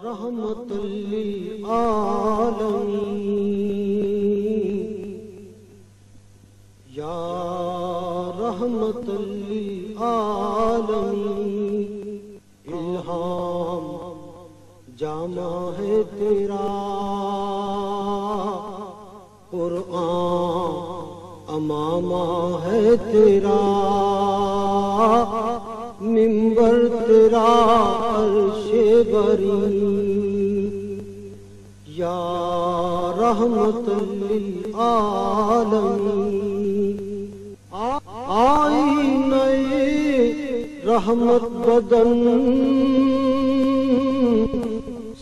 رحمت للعالمین یا رحمت للعالمین الہام جامع ہے تیرا قرآن امامہ ہے تیرا منبر تیرا عرش بری یا رحمت للعالمین آئینہ رحمت بدن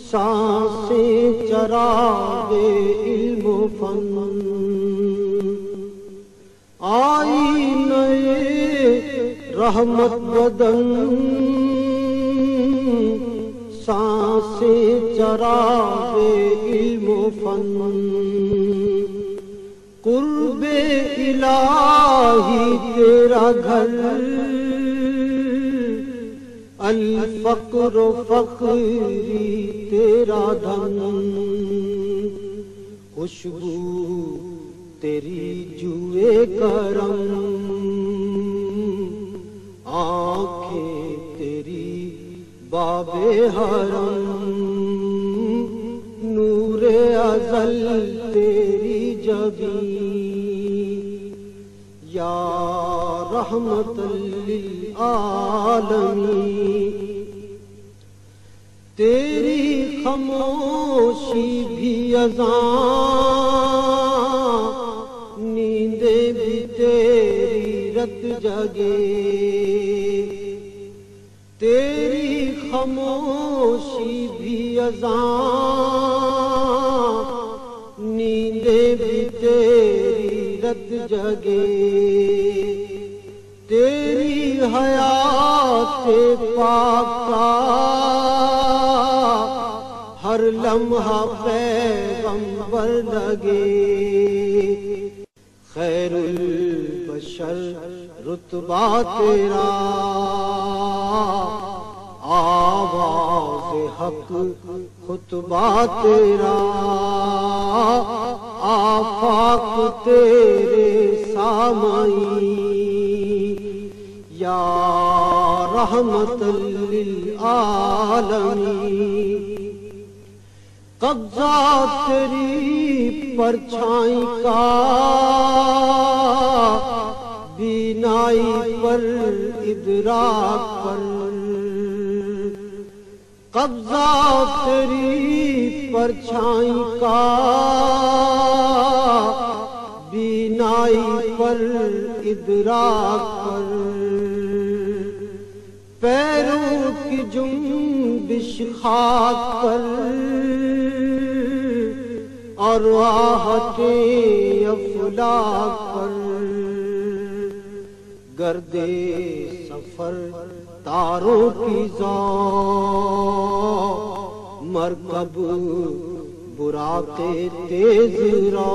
سانسیں چراغ علم و فن آئینہ رحمت بدن سانسیں چراغ علم و فن قرب الہی تیرا گھر الفقر و فقری تیرا دھن خوشبو تیری جوئے کرم آنکھیں تیری باب حرم نور ازل تیری جبین یا رحمت للعالمین تیری خاموشی بھی اذان نیندیں بھی تیری رت جگے تیری خاموشی بھی اذان نیندیں بھی تیری رت جگے تیری حیات پاک کا ہر لمحہ پیغمبر لگے خیر البشر رتبہ تیرا آواز حق خطبہ تیرا آفاق تیرے سامعین یا رحمت للعالمین قبضہ تیری پرچھائی کا بینائی پر ادراک پر قبضہ تیری پرچھائی کا بینائی پر ادراک پر پیروں کی جنبش خاک پر اور آہٹ افلاک پر گردے سفر تاروں کی ذوق مرکب براق تیز رو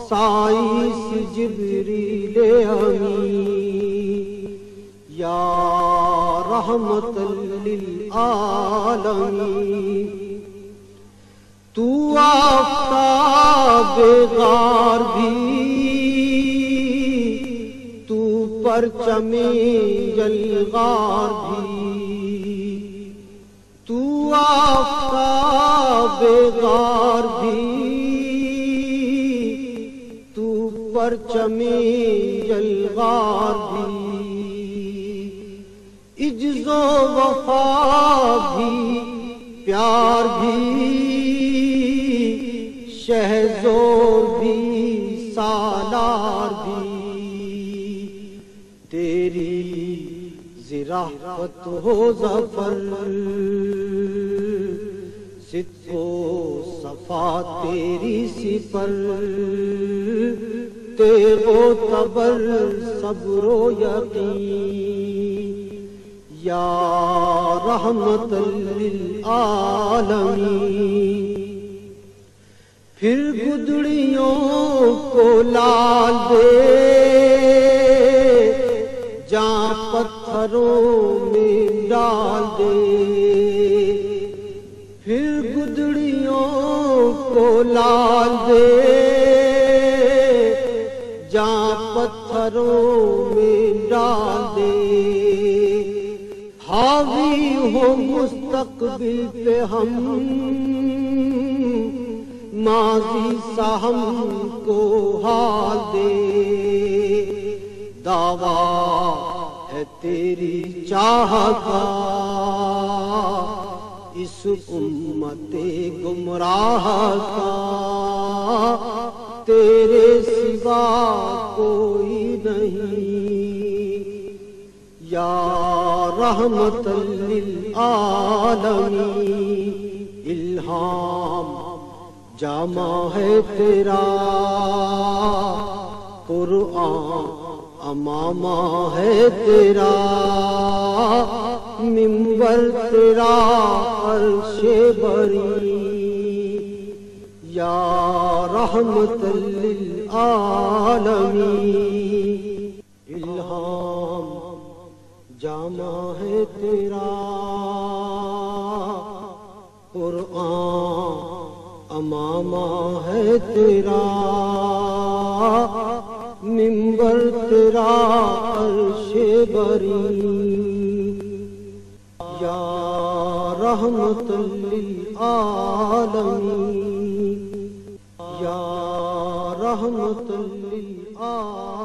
سائس جبریل امین یا رحمت للعالمین تو آفتاب غار بھی تو پرچم جلغار بھی تو آفتاب غار بھی تو پرچم جلغار بھی عجز و وفا بھی پیار بھی شہزور بھی سالار بھی تیری ذرافت ہو ظفر صدق و صفا تیری سپر تیغ و تبر صبر و یقین یا رحمت للعالمین پھر گدڑیوں کو لال دے جہاں پتھروں میں ڈال دے لال دے جہاں پتھروں میں ڈال دے حاوی ہو مستقبل پہ ہم ماضی سا ہم کو حال دے دعویٰ ہے تیری چاہت کا اس امت گمراہ کا تیرے سوا کوئی نہیں یا رحمت للعالمین الہام جامع ہے تیرا قرآن امامہ ہے تیرا منبر تیرا عرش بری یا رحمت للعالمین الہام جامع ہے تیرا قرآن امامہ ہے تیرا منبر تیرا عرش بری یا رحمت للعالمین یا رحمت للعالمین